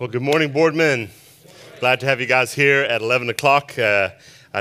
Well, good morning, Boardman. Glad to have you guys here at 11 o'clock. I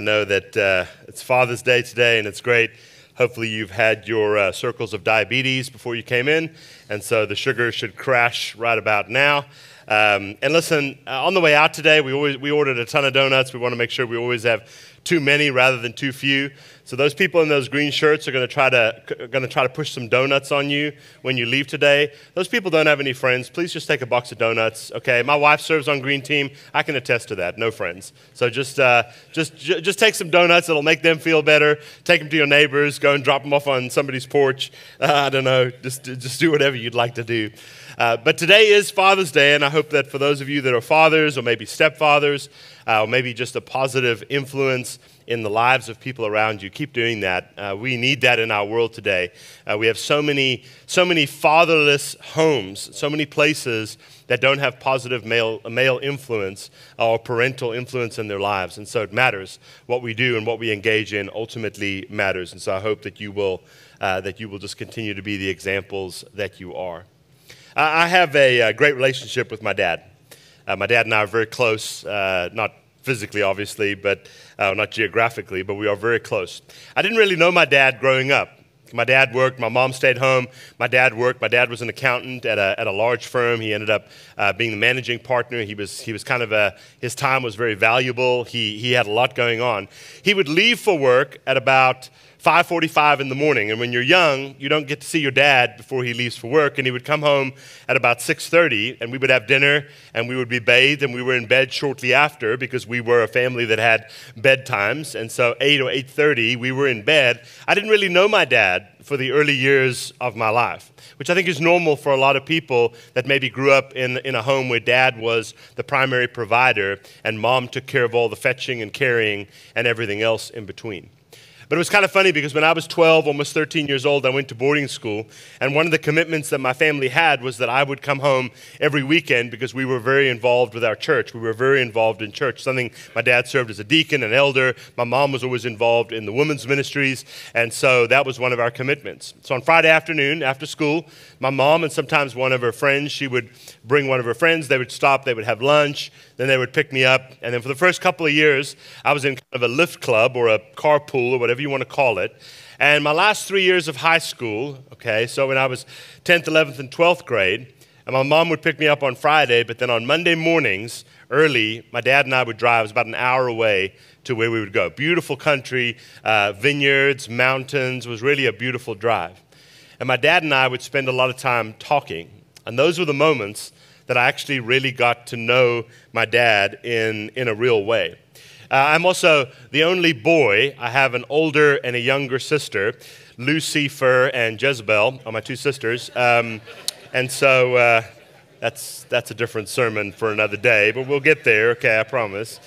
know that it's Father's Day today, and it's great. Hopefully you've had your circles of diabetes before you came in, and so the sugar should crash right about now. And listen, on the way out today, we ordered a ton of donuts. We want to make sure we always have too many rather than too few. So those people in those green shirts are going to try to push some donuts on you when you leave today. Those people don't have any friends. Please just take a box of donuts. Okay, my wife serves on green team. I can attest to that. No friends. So just take some donuts. It'll make them feel better. Take them to your neighbors. Go and drop them off on somebody's porch. I don't know. Just do whatever you'd like to do. But today is Father's Day, and I hope that for those of you that are fathers or maybe stepfathers, or maybe just a positive influence in the lives of people around you, keep doing that. We need that in our world today. We have so many fatherless homes, so many places that don't have positive male influence or parental influence in their lives. And so it matters. What we do and what we engage in ultimately matters. And so I hope that you will just continue to be the examples that you are. I have a great relationship with my dad. My dad and I are very close, not physically, obviously, but not geographically, but we are very close. I didn't really know my dad growing up. My dad worked. My mom stayed home. My dad worked. My dad was an accountant at a large firm. He ended up being the managing partner. He was kind of his time was very valuable. He had a lot going on. He would leave for work at about 5:45 in the morning, and when you're young, you don't get to see your dad before he leaves for work, and he would come home at about 6:30, and we would have dinner, and we would be bathed, and we were in bed shortly after because we were a family that had bedtimes, and so 8 or 8:30, we were in bed. I didn't really know my dad for the early years of my life, which I think is normal for a lot of people that maybe grew up in a home where dad was the primary provider, and mom took care of all the fetching and carrying and everything else in between. But it was kind of funny because when I was 12, almost 13 years old, I went to boarding school. And one of the commitments that my family had was that I would come home every weekend because we were very involved with our church. We were very involved in church, something my dad served as a deacon, an elder. My mom was always involved in the women's ministries. And so that was one of our commitments. So on Friday afternoon, after school, my mom and sometimes one of her friends, she would bring one of her friends. They would stop. They would have lunch. Then they would pick me up. And then for the first couple of years, I was in kind of a lift club or a carpool or whatever you want to call it. And my last 3 years of high school, okay, so when I was 10th, 11th, and 12th grade, and my mom would pick me up on Friday, but then on Monday mornings, early, my dad and I would drive. It was about an hour away to where we would go. Beautiful country, vineyards, mountains. It was really a beautiful drive. And my dad and I would spend a lot of time talking. And those were the moments that I actually really got to know my dad in a real way. I'm also the only boy. I have an older and a younger sister. Lucifer and Jezebel are my two sisters. And so that's a different sermon for another day, but we'll get there, okay, I promise.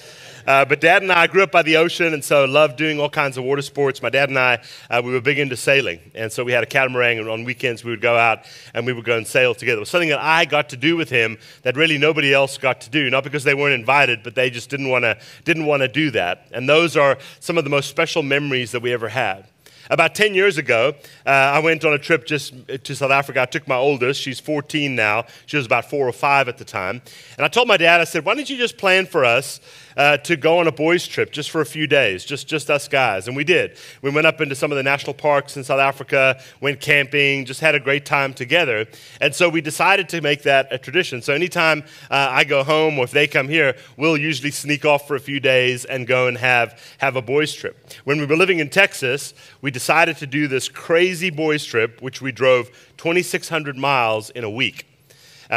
But Dad and I grew up by the ocean, and so loved doing all kinds of water sports. My dad and I, we were big into sailing, and so we had a catamaran, and on weekends we would go out and we would go and sail together. It was something that I got to do with him that really nobody else got to do, not because they weren't invited, but they just didn't want to do that. And those are some of the most special memories that we ever had. About 10 years ago, I went on a trip just to South Africa. I took my oldest. She's 14 now. She was about 4 or 5 at the time. And I told my dad, I said, why don't you just plan for us to go on a boys' trip just for a few days, just us guys. And we did. We went up into some of the national parks in South Africa, went camping, just had a great time together. And so we decided to make that a tradition. So anytime I go home or if they come here, we'll usually sneak off for a few days and go and have a boys' trip. When we were living in Texas, we decided to do this crazy boys' trip, which we drove 2,600 miles in a week.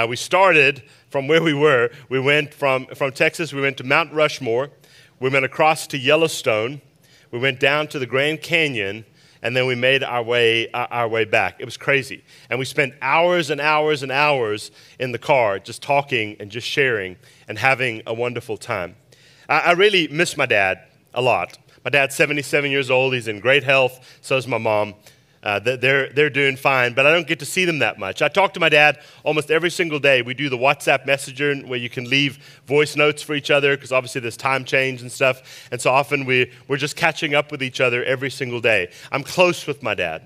We started from where we were. We went from Texas, we went to Mount Rushmore, we went across to Yellowstone, we went down to the Grand Canyon, and then we made our way back. It was crazy. And we spent hours and hours and hours in the car just talking and just sharing and having a wonderful time. I really miss my dad a lot. My dad's 77 years old. He's in great health. So is my mom. They're doing fine, but I don't get to see them that much. I talk to my dad almost every single day. We do the WhatsApp Messenger where you can leave voice notes for each other because obviously there's time change and stuff. And so often we're just catching up with each other every single day. I'm close with my dad.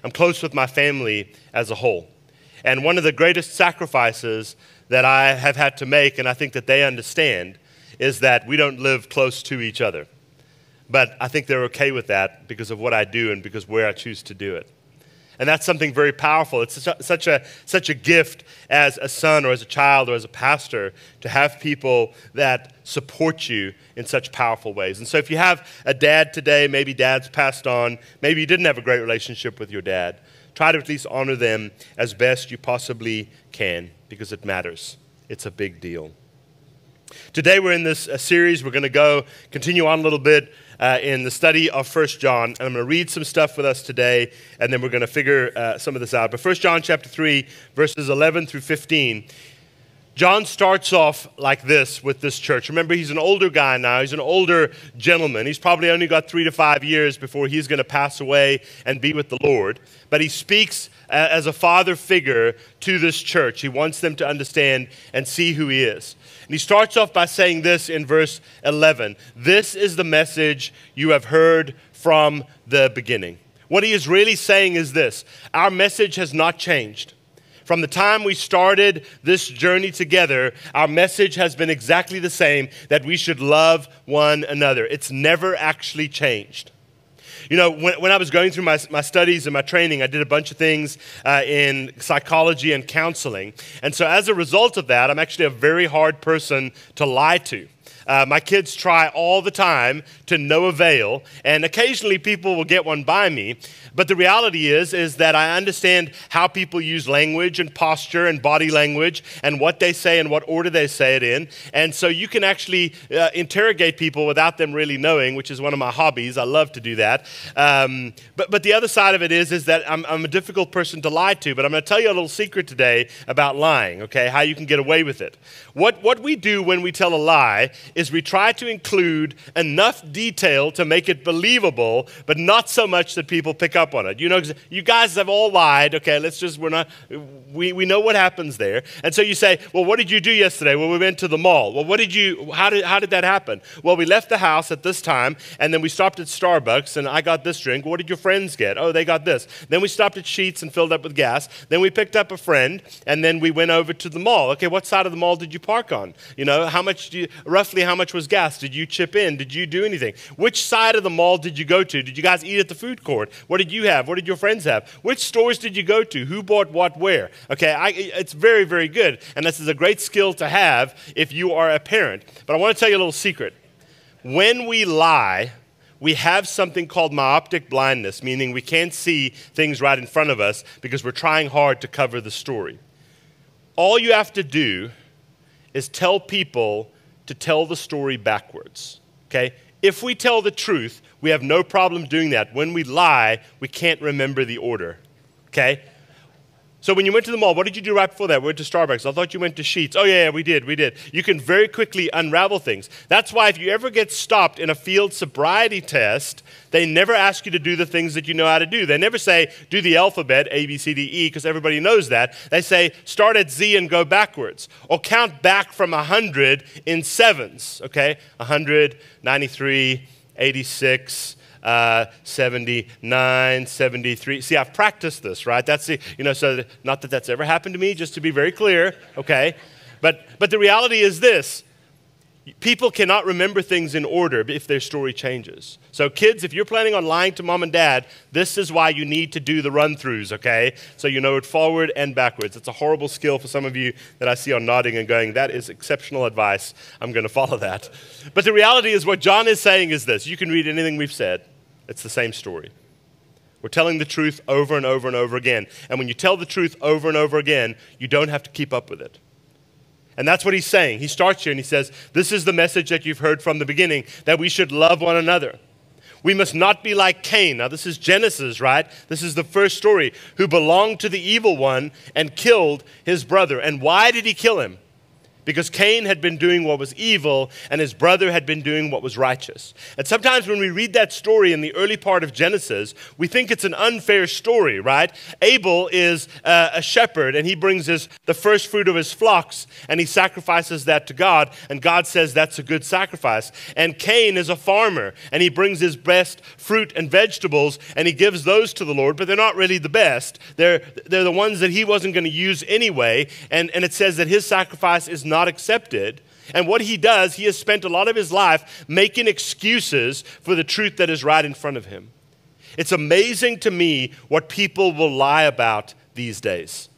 I'm close with my family as a whole. And one of the greatest sacrifices that I have had to make, and I think that they understand, is that we don't live close to each other. But I think they're okay with that because of what I do and because where I choose to do it. And that's something very powerful. It's such a gift as a son or as a child or as a pastor to have people that support you in such powerful ways. And so if you have a dad today, maybe dad's passed on, maybe you didn't have a great relationship with your dad, try to at least honor them as best you possibly can because it matters. It's a big deal. Today we're in this series. We're going to continue on a little bit in the study of 1 John. And I'm going to read some stuff with us today, and then we're going to figure some of this out. But 1 John chapter 3, verses 11 through 15, John starts off like this with this church. Remember, he's an older guy now. He's an older gentleman. He's probably only got 3 to 5 years before he's going to pass away and be with the Lord. But he speaks as a father figure to this church. He wants them to understand and see who he is. And he starts off by saying this in verse 11. This is the message you have heard from the beginning. What he is really saying is this. Our message has not changed. From the time we started this journey together, our message has been exactly the same, that we should love one another. It's never actually changed. You know, when I was going through my studies and my training, I did a bunch of things in psychology and counseling. And so as a result of that, I'm actually a very hard person to lie to. My kids try all the time to no avail, and occasionally people will get one by me. But the reality is that I understand how people use language and posture and body language and what they say and what order they say it in. And so you can actually interrogate people without them really knowing, which is one of my hobbies. I love to do that. But the other side of it is that I'm a difficult person to lie to. But I'm going to tell you a little secret today about lying, okay, how you can get away with it. What we do when we tell a lie is we try to include enough detail to make it believable, but not so much that people pick up on it. You know, you guys have all lied. Okay, we know what happens there. And so you say, well, what did you do yesterday? Well, we went to the mall. Well, how did that happen? Well, we left the house at this time, and then we stopped at Starbucks, and I got this drink. What did your friends get? Oh, they got this. Then we stopped at Sheetz and filled up with gas. Then we picked up a friend, and then we went over to the mall. Okay, what side of the mall did you park on? You know, roughly how much was gas? Did you chip in? Did you do anything? Which side of the mall did you go to? Did you guys eat at the food court? What did you have? What did your friends have? Which stores did you go to? Who bought what where? Okay, it's very, very good. And this is a great skill to have if you are a parent. But I want to tell you a little secret. When we lie, we have something called myopic blindness, meaning we can't see things right in front of us because we're trying hard to cover the story. All you have to do is tell people to tell the story backwards, okay? If we tell the truth, we have no problem doing that. When we lie, we can't remember the order, okay? So when you went to the mall, what did you do right before that? We went to Starbucks. I thought you went to Sheetz. Oh, yeah, we did. You can very quickly unravel things. That's why if you ever get stopped in a field sobriety test, they never ask you to do the things that you know how to do. They never say, do the alphabet, A, B, C, D, E, because everybody knows that. They say, start at Z and go backwards. Or count back from 100 in sevens, okay? 100, 93, 86, 79, 73. See, I've practiced this, right? So not that that's ever happened to me, just to be very clear, okay? But the reality is this. People cannot remember things in order if their story changes. So kids, if you're planning on lying to mom and dad, this is why you need to do the run-throughs, okay? So you know it forward and backwards. It's a horrible skill for some of you that I see on nodding and going, that is exceptional advice. I'm going to follow that. But the reality is what John is saying is this. You can read anything we've said. It's the same story. We're telling the truth over and over and over again. And when you tell the truth over and over again, you don't have to keep up with it. And that's what he's saying. He starts here and he says, this is the message that you've heard from the beginning, that we should love one another. We must not be like Cain. Now, this is Genesis, right? This is the first story, who belonged to the evil one and killed his brother. And why did he kill him? because Cain had been doing what was evil and his brother had been doing what was righteous. And sometimes when we read that story in the early part of Genesis, we think it's an unfair story, right? Abel is a shepherd, and he brings the first fruit of his flocks, and he sacrifices that to God, and God says that's a good sacrifice. And Cain is a farmer, and he brings his best fruit and vegetables, and he gives those to the Lord, but they're not really the best. They're the ones that he wasn't going to use anyway, and it says that his sacrifice is not accepted. And what he does, he has spent a lot of his life making excuses for the truth that is right in front of him. It's amazing to me what people will lie about these days.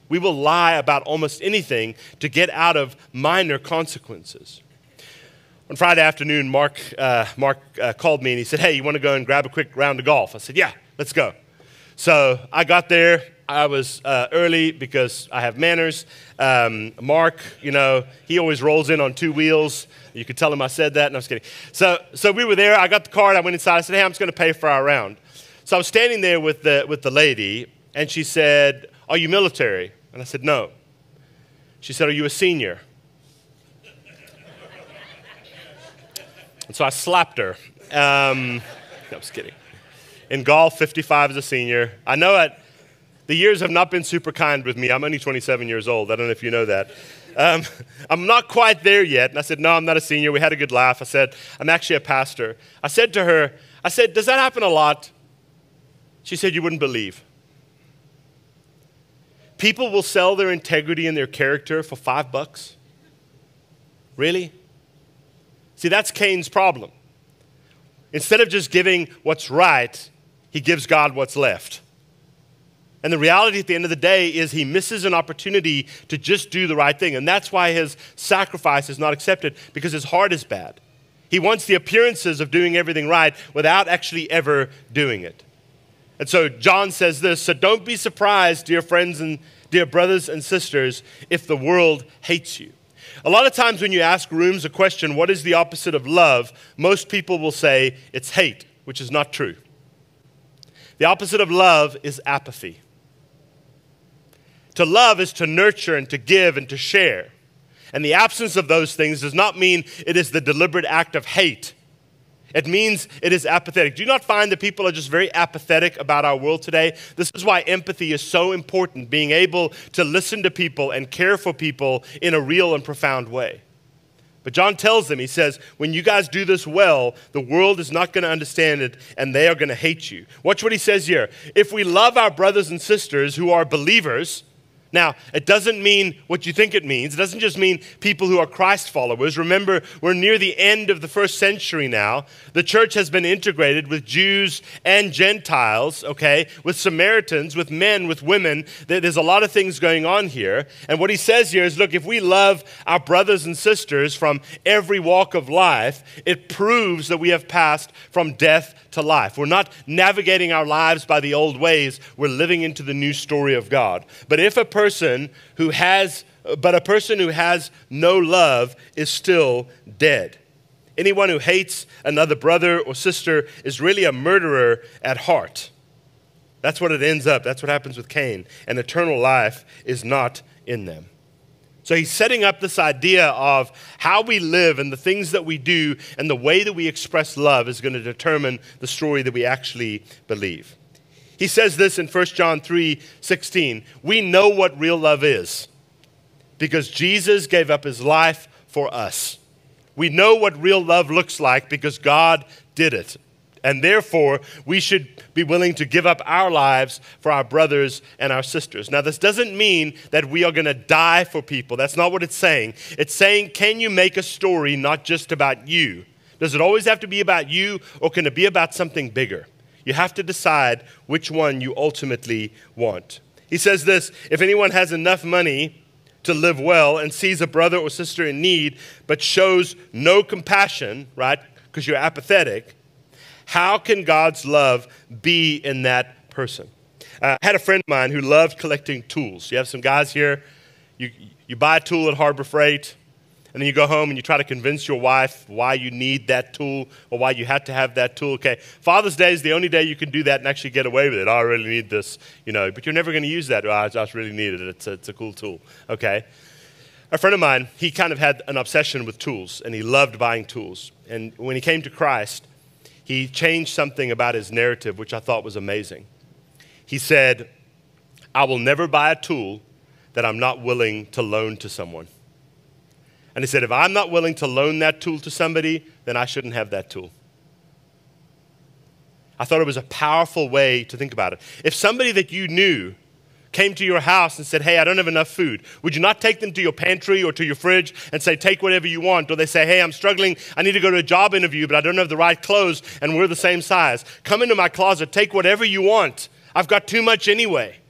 We will lie about almost anything to get out of minor consequences. On Friday afternoon, Mark called me and he said, "Hey, you want to go and grab a quick round of golf?" I said, "Yeah, let's go." So I got there. I was early because I have manners. Mark, he always rolls in on two wheels. You could tell him I said that. No, I was kidding. So we were there. I got the card. I went inside. I said, "Hey, I'm just going to pay for our round." So I was standing there with the lady, and she said, "Are you military?" And I said, "No." She said, "Are you a senior?" And so I slapped her. No, I was kidding. In golf, 55 is a senior. I know it. The years have not been super kind with me. I'm only 27 years old. I don't know if you know that. I'm not quite there yet. And I said, "No, I'm not a senior." We had a good laugh. I said, "I'm actually a pastor." I said to her, "Does that happen a lot?" She said, "You wouldn't believe. People will sell their integrity and their character for $5. Really?" See, that's Cain's problem. Instead of just giving what's right, he gives God what's left. And the reality at the end of the day is he misses an opportunity to just do the right thing. And that's why his sacrifice is not accepted, because his heart is bad. He wants the appearances of doing everything right without actually ever doing it. And so John says this: "So don't be surprised, dear friends and dear brothers and sisters, if the world hates you." A lot of times when you ask rooms a question, what is the opposite of love? Most people will say it's hate, which is not true. The opposite of love is apathy. To love is to nurture and to give and to share. And the absence of those things does not mean it is the deliberate act of hate. It means it is apathetic. Do you not find that people are just very apathetic about our world today? This is why empathy is so important, being able to listen to people and care for people in a real and profound way. But John tells them, he says, when you guys do this well, the world is not going to understand it, and they are going to hate you. Watch what he says here. If we love our brothers and sisters who are believers, now, it doesn't mean what you think it means. It doesn't just mean people who are Christ followers. Remember, we're near the end of the first century now. The church has been integrated with Jews and Gentiles, okay, with Samaritans, with men, with women. There's a lot of things going on here. And what he says here is, look, if we love our brothers and sisters from every walk of life, it proves that we have passed from death to life. We're not navigating our lives by the old ways. We're living into the new story of God. But if a person who has no love is still dead. Anyone who hates another brother or sister is really a murderer at heart. That's what it ends up. That's what happens with Cain. And eternal life is not in them. So he's setting up this idea of how we live and the things that we do and the way that we express love is going to determine the story that we actually believe. He says this in 1 John 3:16. We know what real love is because Jesus gave up his life for us. We know what real love looks like because God did it. And therefore, we should be willing to give up our lives for our brothers and our sisters. Now, this doesn't mean that we are going to die for people. That's not what it's saying. It's saying, can you make a story not just about you? Does it always have to be about you, or can it be about something bigger? You have to decide which one you ultimately want. He says this: if anyone has enough money to live well and sees a brother or sister in need but shows no compassion, right, because you're apathetic, how can God's love be in that person? I had a friend of mine who loved collecting tools. You have some guys here, you buy a tool at Harbor Freight, and then you go home and you try to convince your wife why you need that tool or why you had to have that tool. Okay, Father's Day is the only day you can do that and actually get away with it. Oh, I really need this, but you're never going to use that. Oh, I just really need it. It's a cool tool, okay? A friend of mine, he kind of had an obsession with tools, and he loved buying tools. And when he came to Christ, he changed something about his narrative, which I thought was amazing. He said, I will never buy a tool that I'm not willing to loan to someone. And he said, if I'm not willing to loan that tool to somebody, then I shouldn't have that tool. I thought it was a powerful way to think about it. If somebody that you knew came to your house and said, hey, I don't have enough food, would you not take them to your pantry or to your fridge and say, take whatever you want? Or they say, hey, I'm struggling, I need to go to a job interview, but I don't have the right clothes and we're the same size. Come into my closet, take whatever you want. I've got too much anyway.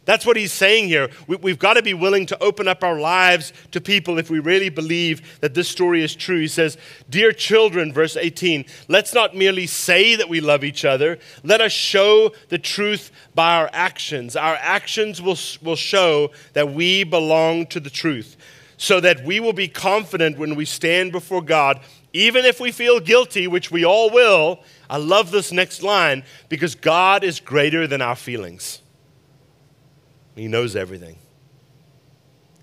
That's what he's saying here. We've got to be willing to open up our lives to people if we really believe that this story is true. He says, dear children, verse 18, let's not merely say that we love each other. Let us show the truth by our actions. Our actions will show that we belong to the truth, so that we will be confident when we stand before God, even if we feel guilty, which we all will. I love this next line, because God is greater than our feelings. He knows everything.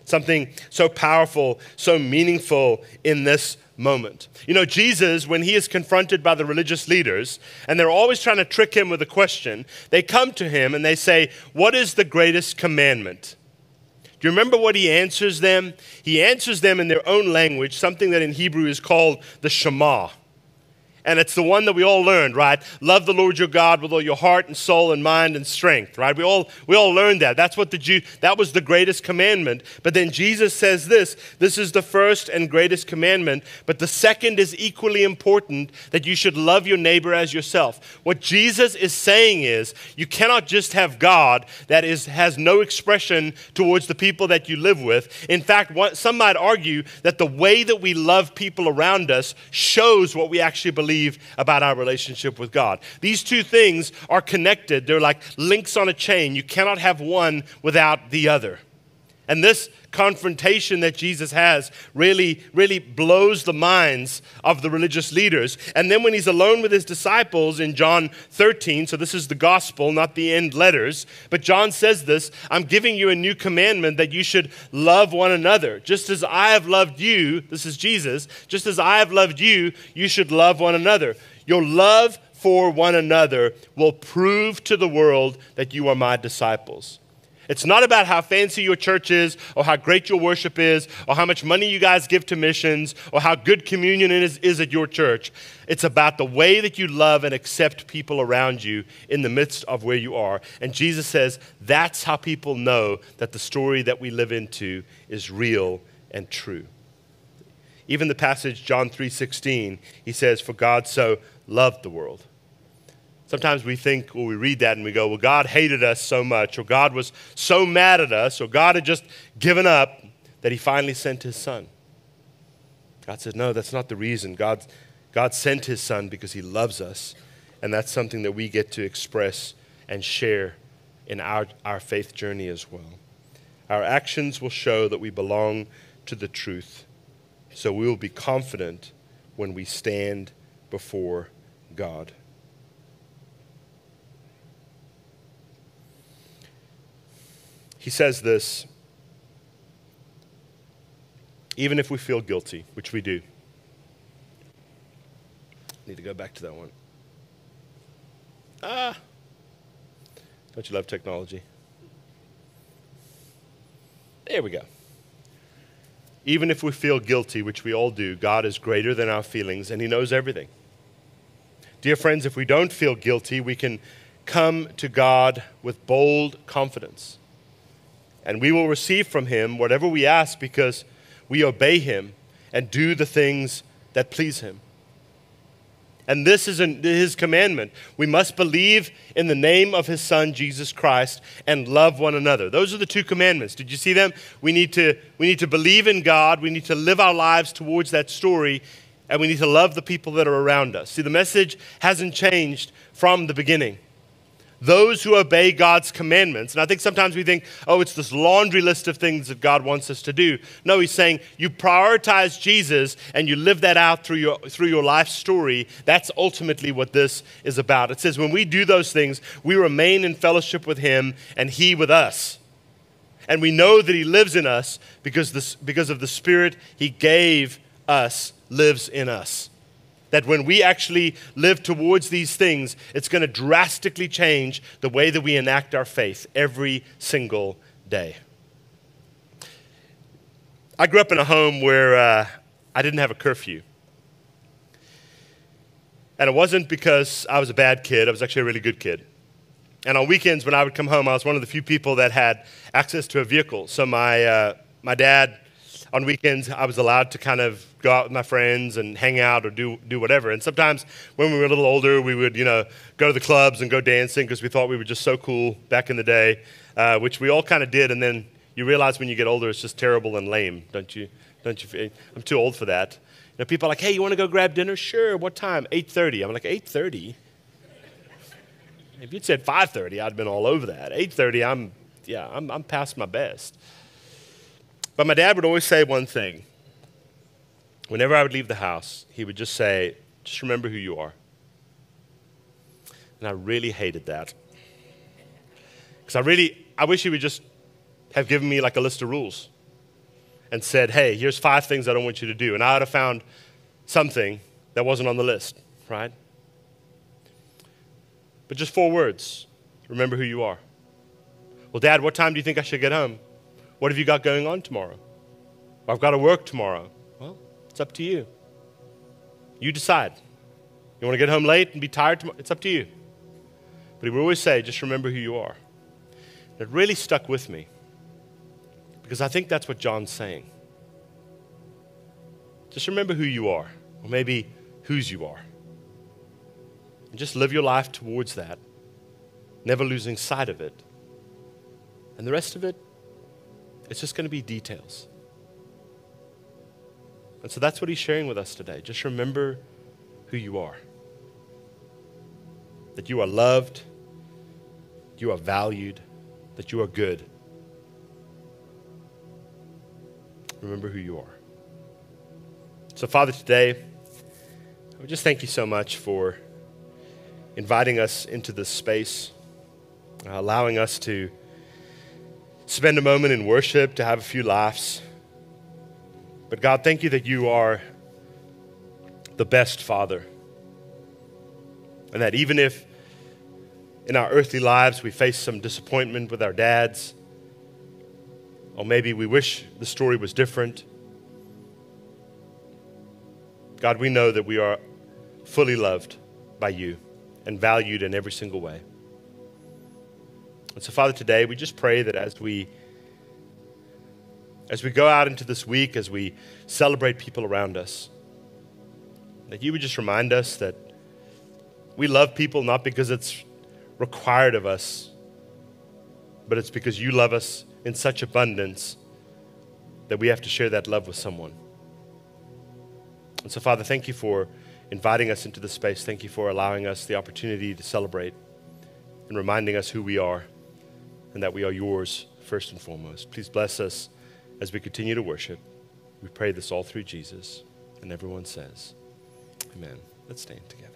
Something so powerful, so meaningful in this moment. You know, Jesus, when he is confronted by the religious leaders, and they're always trying to trick him with a question, they come to him and they say, what is the greatest commandment? Do you remember what he answers them? He answers them in their own language, something that in Hebrew is called the Shema. And it's the one that we all learned, right? Love the Lord your God with all your heart and soul and mind and strength, right? We all learned that. That's what that was the greatest commandment. But then Jesus says this is the first and greatest commandment, but the second is equally important, that you should love your neighbor as yourself. What Jesus is saying is, you cannot just have God that has no expression towards the people that you live with. In fact, some might argue that the way that we love people around us shows what we actually believe about our relationship with God. These two things are connected. They're like links on a chain. You cannot have one without the other. And this confrontation that Jesus has really blows the minds of the religious leaders. And then when he's alone with his disciples in John 13, so this is the gospel, not the end letters, but John says this, I'm giving you a new commandment, that you should love one another. Just as I have loved you, this is Jesus, just as I have loved you, you should love one another. Your love for one another will prove to the world that you are my disciples. It's not about how fancy your church is, or how great your worship is, or how much money you guys give to missions, or how good communion is at your church. It's about the way that you love and accept people around you in the midst of where you are. And Jesus says that's how people know that the story that we live into is real and true. Even the passage, John 3:16, he says, for God so loved the world. Sometimes we think, or we read that and we go, well, God hated us so much, or God was so mad at us, or God had just given up that he finally sent his son. God said, no, that's not the reason. God sent his son because he loves us, and that's something that we get to express and share in our faith journey as well. Our actions will show that we belong to the truth, so we will be confident when we stand before God. He says this, even if we feel guilty, which we do. Need to go back to that one. Don't you love technology? There we go. Even if we feel guilty, which we all do, God is greater than our feelings, and he knows everything. Dear friends, if we don't feel guilty, we can come to God with bold confidence. And we will receive from him whatever we ask, because we obey him and do the things that please him. And this is his commandment. We must believe in the name of his son, Jesus Christ, and love one another. Those are the two commandments. Did you see them? We need to believe in God. We need to live our lives towards that story, and we need to love the people that are around us. See, the message hasn't changed from the beginning. Those who obey God's commandments, and I think sometimes we think, oh, it's this laundry list of things that God wants us to do. No, he's saying you prioritize Jesus and you live that out through your life story. That's ultimately what this is about. It says when we do those things, we remain in fellowship with him and he with us. And we know that he lives in us because of the Spirit he gave us lives in us. That when we actually live towards these things, it's going to drastically change the way that we enact our faith every single day. I grew up in a home where I didn't have a curfew. And it wasn't because I was a bad kid. I was actually a really good kid. And on weekends when I would come home, I was one of the few people that had access to a vehicle. So my dad, on weekends, I was allowed to kind of go out with my friends and hang out or do whatever. And sometimes when we were a little older, we would, go to the clubs and go dancing because we thought we were just so cool back in the day, which we all kind of did. And then you realize when you get older, it's just terrible and lame, don't you? I'm too old for that. People are like, hey, you want to go grab dinner? Sure, what time? 8:30. I'm like, 8:30? If you'd said 5:30, I'd have been all over that. 8:30, I'm past my best. But my dad would always say one thing. Whenever I would leave the house, he would just say, just remember who you are. And I really hated that. Because I wish he would just have given me like a list of rules and said, hey, here's 5 things I don't want you to do. And I would have found something that wasn't on the list, right? But just 4 words. Remember who you are. Well, Dad, what time do you think I should get home? What have you got going on tomorrow? Well, I've got to work tomorrow. Well, it's up to you. You decide. You want to get home late and be tired tomorrow? It's up to you. But he would always say, just remember who you are. And it really stuck with me because I think that's what John's saying. Just remember who you are, or maybe whose you are. And just live your life towards that, never losing sight of it. And the rest of it, it's just going to be details. And so that's what he's sharing with us today. Just remember who you are. That you are loved, you are valued, that you are good. Remember who you are. So, Father, today, I would just thank you so much for inviting us into this space, allowing us to spend a moment in worship, to have a few laughs. But God, thank you that you are the best Father. And that even if in our earthly lives we face some disappointment with our dads, or maybe we wish the story was different, God, we know that we are fully loved by you and valued in every single way. And so, Father, today we just pray that as we go out into this week, as we celebrate people around us, that you would just remind us that we love people not because it's required of us, but it's because you love us in such abundance that we have to share that love with someone. And so, Father, thank you for inviting us into this space. Thank you for allowing us the opportunity to celebrate and reminding us who we are and that we are yours first and foremost. Please bless us as we continue to worship. We pray this all through Jesus. And everyone says, amen. Let's stand together.